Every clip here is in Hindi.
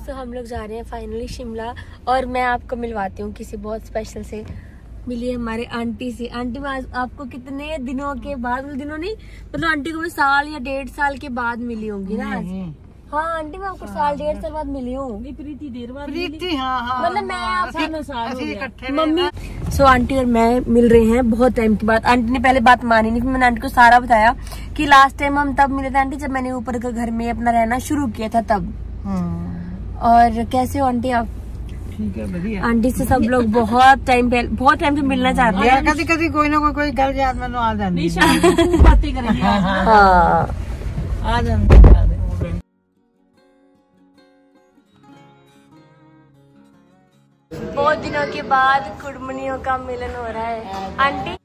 तो हम लोग जा रहे हैं फाइनली शिमला, और मैं आपको मिलवाती हूँ किसी बहुत स्पेशल से। मिली हमारे आंटी से। आंटी मैं आपको कितने दिनों के बाद, दिनों नहीं मतलब आंटी को मैं साल या 1.5 साल के बाद मिली होंगी ना आज। हाँ आंटी मैं आपको साल 1.5 साल बाद मिली हूँ। प्रीति देर बाद मतलब मैं आप मम्मी। सो आंटी और मैं मिल रहे हैं बहुत टाइम के बाद। आंटी ने पहले बात मानी नहीं, फिर मैंने आंटी को सारा बताया कि लास्ट टाइम हम तब मिले थे आंटी जब मैंने ऊपर का घर में अपना रहना शुरू किया था तब। और कैसे हो आंटी आप? ठीक है बढ़िया। आंटी से सब लोग बहुत टाइम से मिलना चाहते हैं। कभी कभी कोई ना कोई गल याद में आ जाती है, बातें करेंगे। हाँ आ जाते। बहुत दिनों के बाद कुड़मनियों का मिलन हो रहा है। आंटी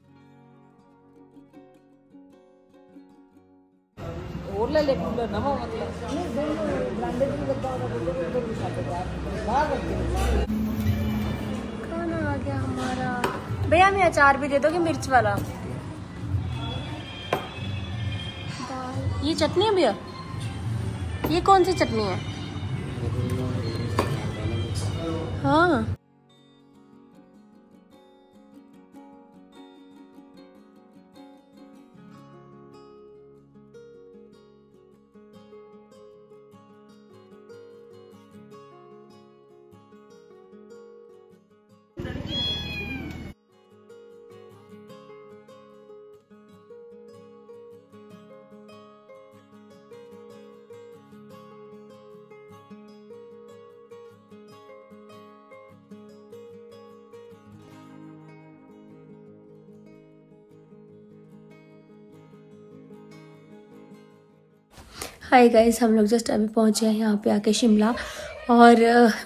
और ले ले कूलर ना मतलब खाना आ गया हमारा। भैया हमें अचार भी दे दोगे मिर्च वाला? ये चटनी है भैया? ये कौन सी चटनी है? हाँ हाय गाइस, हम लोग जस्ट अभी पहुंचे हैं यहाँ पे आके शिमला। और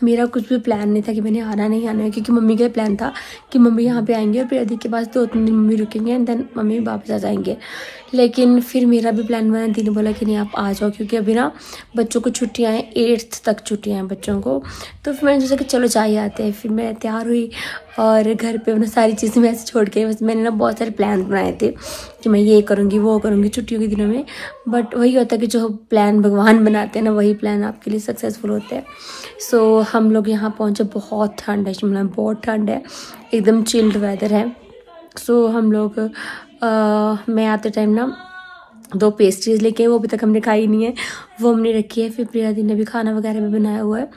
मेरा कुछ भी प्लान नहीं था कि मैंने आना नहीं आना है, क्योंकि मम्मी का प्लान था कि मम्मी यहाँ पे आएंगे और प्रियति के पास 2-3 दिन मम्मी रुकेंगे एंड देन मम्मी वापस आ जाएंगे। लेकिन फिर मेरा भी प्लान बना, दी ने बोला कि नहीं आप आ जाओ, क्योंकि अभी ना बच्चों को छुट्टियाँ हैं, 8th तक छुट्टियाँ हैं बच्चों को। तो फिर मैंने सोचा कि चलो जा ही आते हैं। फिर मैं तैयार हुई और घर पे अपना सारी चीज़ें मैं ऐसे छोड़ के, बस मैंने ना बहुत सारे प्लान बनाए थे कि मैं ये करूँगी वो करूँगी छुट्टियों के दिनों में। बट वही होता है कि जो प्लान भगवान बनाते हैं ना, वही प्लान आपके लिए सक्सेसफुल होते हैं। सो हम लोग यहाँ पहुँचे, बहुत ठंड है शिमला में, बहुत ठंड है, एकदम चिल्ड वेदर है। सो हम लोग मैं आते टाइम ना 2 पेस्ट्रीज लेके, वो अभी तक हमने खाई नहीं है, वो हमने रखी है। फिर प्रिया दी ने भी खाना वगैरह भी बनाया हुआ है,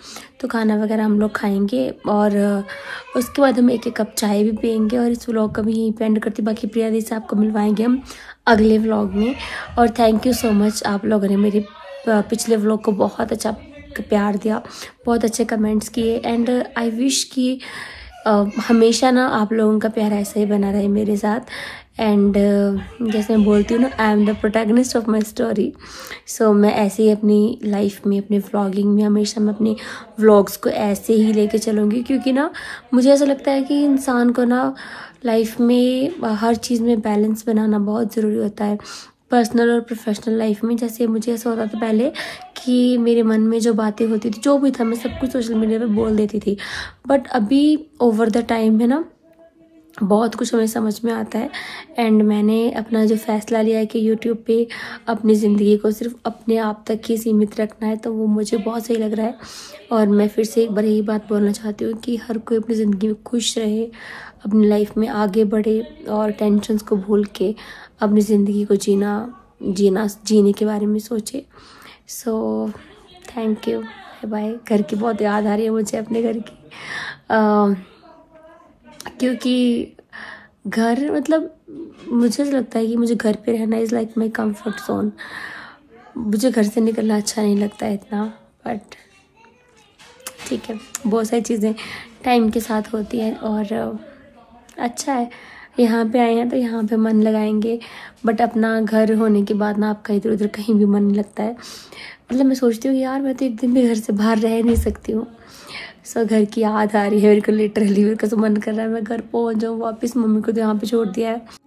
तो खाना वगैरह हम लोग खाएंगे और उसके बाद हम 1-1 कप चाय भी पियेंगे। और इस व्लॉग का भी यहीं पे एंड करती, बाकी प्रिया दी से आपको मिलवाएंगे हम अगले व्लॉग में। और थैंक यू सो मच, आप लोगों ने मेरे पिछले व्लॉग को बहुत अच्छा प्यार दिया, बहुत अच्छे कमेंट्स किए एंड आई विश कि हमेशा ना आप लोगों का प्यार ऐसा ही बना रहे मेरे साथ। एंड जैसे मैं बोलती हूँ ना, I am the protagonist of my story. So मैं ऐसे ही अपनी लाइफ में, अपनी व्लॉगिंग में हमेशा मैं अपनी व्लॉग्स को ऐसे ही लेके चलूँगी, क्योंकि ना मुझे ऐसा लगता है कि इंसान को ना लाइफ में हर चीज़ में बैलेंस बनाना बहुत ज़रूरी होता है, पर्सनल और प्रोफेशनल लाइफ में। जैसे मुझे ऐसा होता था पहले कि मेरे मन में जो बातें होती थी, जो भी था, मैं सब कुछ सोशल मीडिया पे बोल देती थी। बट अभी ओवर द टाइम है ना, बहुत कुछ हमें समझ में आता है। एंड मैंने अपना जो फैसला लिया है कि यूट्यूब पे अपनी ज़िंदगी को सिर्फ अपने आप तक ही सीमित रखना है, तो वो मुझे बहुत सही लग रहा है। और मैं फिर से एक बार यही बात बोलना चाहती हूँ कि हर कोई अपनी ज़िंदगी में खुश रहे, अपनी लाइफ में आगे बढ़े और टेंशन्स को भूल के अपनी ज़िंदगी को जीने के बारे में सोचे। So thank you, bye bye. घर की बहुत याद आ रही है मुझे, अपने घर की, क्योंकि घर मतलब मुझे लगता है कि मुझे घर पे रहना is like my comfort zone. मुझे घर से निकलना अच्छा नहीं लगता है इतना, बट ठीक है, बहुत सारी चीज़ें टाइम के साथ होती हैं और अच्छा है। यहाँ पे आए हैं तो यहाँ पे मन लगाएंगे, बट अपना घर होने के बाद ना आपका इधर उधर कहीं भी मन नहीं लगता है। मतलब मैं सोचती हूँ कि यार मैं तो एक दिन भी घर से बाहर रह नहीं सकती हूँ। सो घर की याद आ रही है मेरे को, लिटरली मेरे को तो मन कर रहा है मैं घर पहुँच जाऊँ वापस। मम्मी को तो यहाँ पे छोड़ दिया है।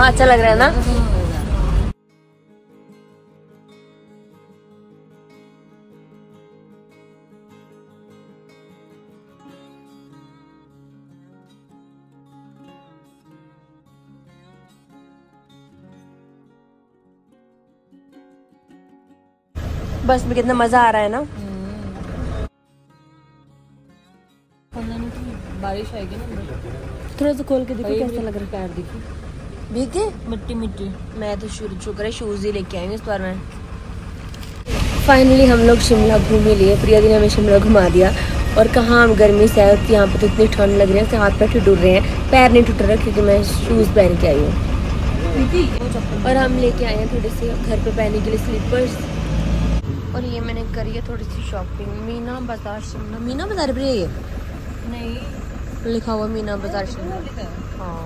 हाँ अच्छा लग रहा है ना। बस में कितना मजा आ रहा है ना। बारिश आएगी ना, थोड़ा सा खोल के देखो कैसा लग रहा है। पैर देखो भीगे मिट्टी मिट्टी। मैं तो शुक्र है शूज ही लेके आई हूँ इस बार मैं। फाइनली हम लोग शिमला घूम ही लिए। प्रिया दी ने हमें शिमला घुमा दिया। और कहाँ हम गर्मी से आए, यहाँ पे तो इतनी ठंड लग रही है, हाथ पैर ठिठुर रहे हैं, पैर नहीं ठुट रहा क्योंकि मैं शूज़ पहन के आई हूँ। और हम लेके आए हैं थोड़े से घर पे पहनने के लिए स्लीपर्स। और ये मैंने करी है थोड़ी सी शॉपिंग। मीना बाजार शिमला, मीना बाजार भी है ये नहीं लिखा हुआ मीना बाजार शिमला। हाँ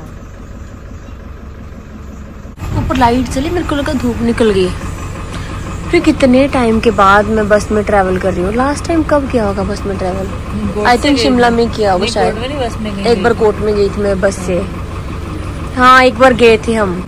ऊपर लाइट चली, मेरे को लगा धूप निकल गई। फिर कितने टाइम के बाद मैं बस में ट्रैवल कर रही हूँ। लास्ट टाइम कब किया होगा बस में ट्रैवल? आई थिंक शिमला में किया होगा शायद। एक बार कोट में गई थी मैं बस से। हाँ एक बार गए थे हम।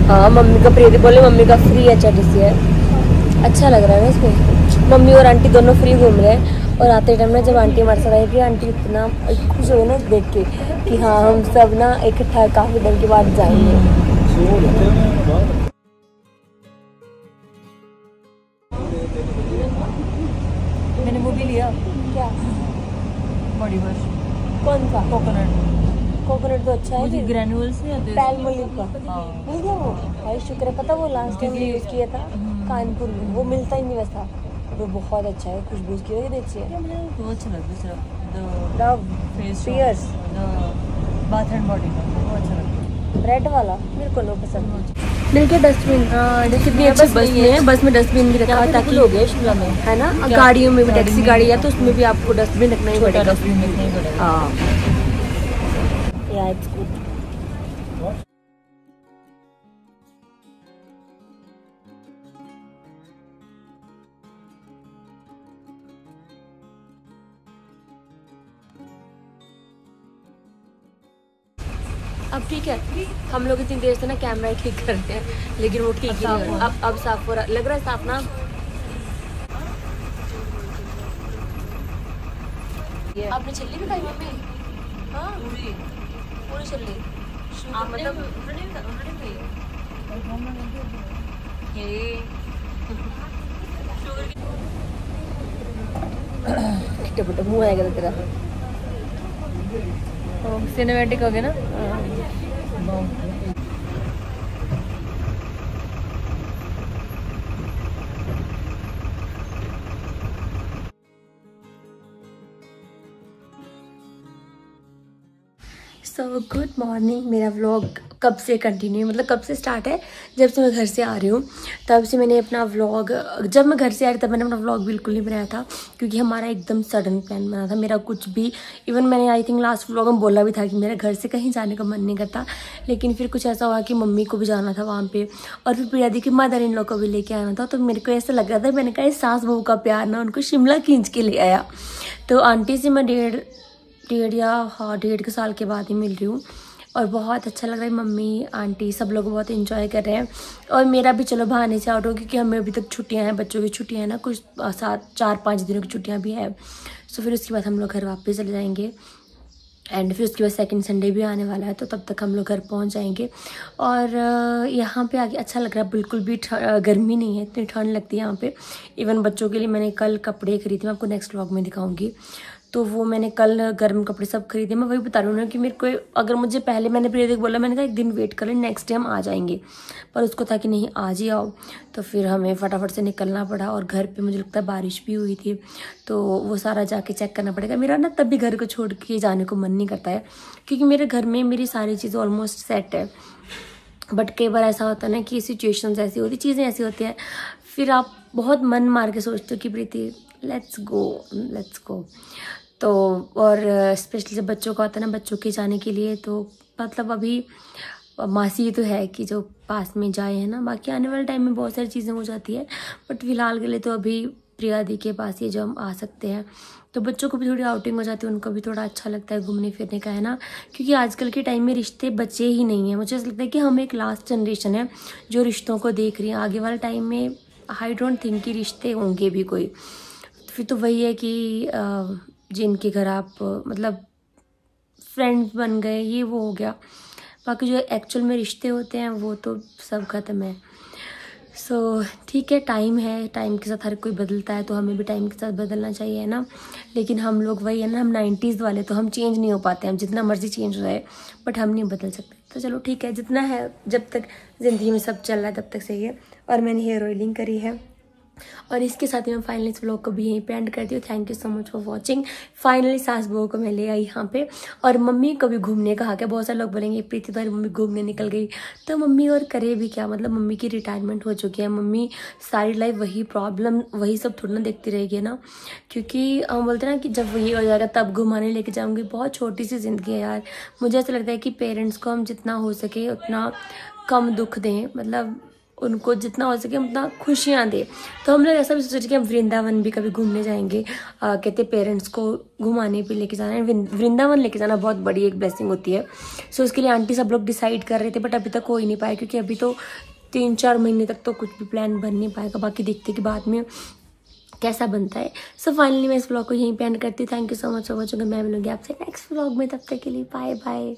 हाँ मम्मी का प्रीति बोले मम्मी का फ्री HRTC है। अच्छा लग रहा है ना इसमें। मम्मी और आंटी दोनों फ्री घूम रहे हैं। और आते टाइम ना जब आंटी हमारे साथ आई थी, आंटी इतना खुश हुई ना देख के कि हाँ हम सब ना इकट्ठा काफी दिन के बाद जाएंगे। मैंने वो भी लिया। क्या? Body wash. कौन सा? कोकोनट। कोकोनट तो अच्छा है। ग्रेन्यूल्स नहीं आते पैल्मोलिव का मिल गया वो। भाई शुक्र है, पता वो लास्ट टाइम यूज किया था कानपुर में, वो मिलता ही नहीं वैसा। वो बहुत अच्छा है, खुशबू उसकी वजह अच्छी है। वो अच्छा लगता है Dove face Pears bath and body का, वो अच्छा लगता है। रेड वाला मेरे को नो पसंद। मिल के डस्टबिन। हाँ कितनी अच्छी बस में है। बस में डस्टबिन भी रखा है ताकि हो गया शिमला में है ना। गाड़ियों में भी टैक्सी गाड़ी है तो उसमें भी आपको डस्टबिन रखना ही पड़ेगा। डस्टबिन रखना ही पड़ेगा। हाँ या इट्स गुड। अब ठीक है, हम लोग इतनी देर से ना कैमरा ठीक करते हैं लेकिन वो ठीक ही नहीं। अब साफ हो रहा, लग रहा है साफ ना। आपने छल्ली भी खाई मम्मी? हाँ पूरी छल्ली। मतलब मुँह आएगा तेरा। सिनेमैटिक हो गया ना। So good morning. मेरा व्लॉग कब से कंटिन्यू, मतलब कब से स्टार्ट है, जब से मैं घर से आ रही हूँ तब से मैंने अपना व्लॉग, जब मैं घर से आ रही तब मैंने अपना व्लॉग बिल्कुल नहीं बनाया था क्योंकि हमारा एकदम सडन प्लान बना था। मेरा कुछ भी, इवन मैंने आई थिंक लास्ट व्लॉग में बोला भी था कि मेरे घर से कहीं जाने का मन नहीं करता, लेकिन फिर कुछ ऐसा हुआ कि मम्मी को भी जाना था वहाँ पे और फिर प्रिया दी की मदर इन लॉ को भी लेके आना था। तो मेरे को ऐसा लग रहा था, मैंने कहा सास बहू का प्यार ना उनको शिमला खींच के ले आया। तो आंटी से मैं डेढ़ के साल के बाद ही मिल रही हूँ और बहुत अच्छा लग रहा है। मम्मी आंटी सब लोग बहुत एंजॉय कर रहे हैं और मेरा भी चलो बहाने से आउट हो क्योंकि हमें अभी तक छुट्टियां हैं, बच्चों की छुट्टियां हैं ना, कुछ 4-5 दिनों की छुट्टियां भी है। सो फिर उसके बाद हम लोग घर वापस चले जाएंगे एंड फिर उसके बाद सेकंड संडे भी आने वाला है तो तब तक हम लोग घर पहुंच जाएंगे। और यहाँ पे आके अच्छा लग रहा है, बिल्कुल भी गर्मी नहीं है, इतनी ठंड लगती है यहाँ पे। इवन बच्चों के लिए मैंने कल कपड़े खरीदे, मैं आपको नेक्स्ट व्लॉग में दिखाऊंगी। तो वो मैंने कल गर्म कपड़े सब खरीदे। मैं वही बता रही हूँ ना कि मेरे को अगर मुझे पहले मैंने प्रिया को बोला, मैंने कहा एक दिन वेट कर ले, नेक्स्ट डे हम आ जाएंगे, पर उसको था कि नहीं आज ही आओ। तो फिर हमें फटाफट से निकलना पड़ा और घर पे मुझे लगता है बारिश भी हुई थी तो वो सारा जाके चेक करना पड़ेगा। मेरा ना तब भी घर को छोड़ के जाने को मन नहीं करता है क्योंकि मेरे घर में मेरी सारी चीज़ें ऑलमोस्ट सेट है। बट कई बार ऐसा होता है ना कि सिचुएशंस ऐसी होती, चीज़ें ऐसी होती हैं, फिर आप बहुत मन मार के सोचते हो कि प्रीति लेट्स गो। तो और स्पेशली जब बच्चों का होता है ना, बच्चों के जाने के लिए, तो मतलब अभी मासी तो है कि जो पास में जाए, है ना। बाकी आने वाले टाइम में बहुत सारी चीज़ें हो जाती है, बट फिलहाल के लिए तो अभी प्रिया दी के पास ही जो हम आ सकते हैं, तो बच्चों को भी थोड़ी आउटिंग हो जाती है, उनको भी थोड़ा अच्छा लगता है घूमने फिरने का, है ना। क्योंकि आजकल के टाइम में रिश्ते बचे ही नहीं हैं। मुझे ऐसा लगता है कि हम एक लास्ट जनरेशन है जो रिश्तों को देख रही है। आगे वाले टाइम में आई डोंट थिंक कि रिश्ते होंगे भी कोई। फिर तो वही है कि जिनके घर आप मतलब फ्रेंड्स बन गए, ये वो हो गया। बाकी जो एक्चुअल में रिश्ते होते हैं वो तो सब खत्म है। सो ठीक है, टाइम है, टाइम के साथ हर कोई बदलता है, तो हमें भी टाइम के साथ बदलना चाहिए, है ना। लेकिन हम लोग वही है ना, हम 90s वाले, तो हम चेंज नहीं हो पाते, हम जितना मर्जी चेंज हो जाए बट हम नहीं बदल सकते। तो चलो ठीक है, जितना है, जब तक ज़िंदगी में सब चल रहा है तब तक सही है। और मैंने हेयर ऑयलिंग करी है, और इसके साथ ही मैं फाइनली इस व्लॉग को भी यहीं पे एंड करती हूँ। Thank you so much for watching. Finally सास बहू को मैं ले आई यहाँ पे, और मम्मी को भी घूमने कहा के। बहुत सारे लोग बोलेंगे प्रीति तुम्हारी मम्मी घूमने निकल गई, तो मम्मी और करे भी क्या, मतलब मम्मी की रिटायरमेंट हो चुकी है, मम्मी सारी लाइफ वही प्रॉब्लम वही सब थोड़ा ना देखती रहेगी ना। क्योंकि हम बोलते हैं ना कि जब वही हो जाएगा तब घुमाने लेके जाऊँगी। बहुत छोटी सी ज़िंदगी है यार। मुझे ऐसा लगता है कि पेरेंट्स को हम जितना हो सके उतना कम दुख दें, मतलब उनको जितना हो सके उतना खुशियाँ दे। तो हम लोग ऐसा भी सोचे कि हम वृंदावन भी कभी घूमने जाएंगे। कहते पेरेंट्स को घुमाने पे लेके जाना है, वृंदावन लेके जाना बहुत बड़ी एक ब्लेसिंग होती है। सो उसके लिए आंटी सब लोग डिसाइड कर रहे थे, बट अभी तक हो ही नहीं पाया, क्योंकि अभी तो 3-4 महीने तक तो कुछ भी प्लान बन नहीं पाएगा। बाकी देखते कि बाद में कैसा बनता है। सो फाइनली मैं इस व्लॉग को यहीं पे एंड करती हूँ। Thank you so much for watching. मैं मिलूंगी आपसे नेक्स्ट व्लॉग में, तब तक के लिए बाय बाय।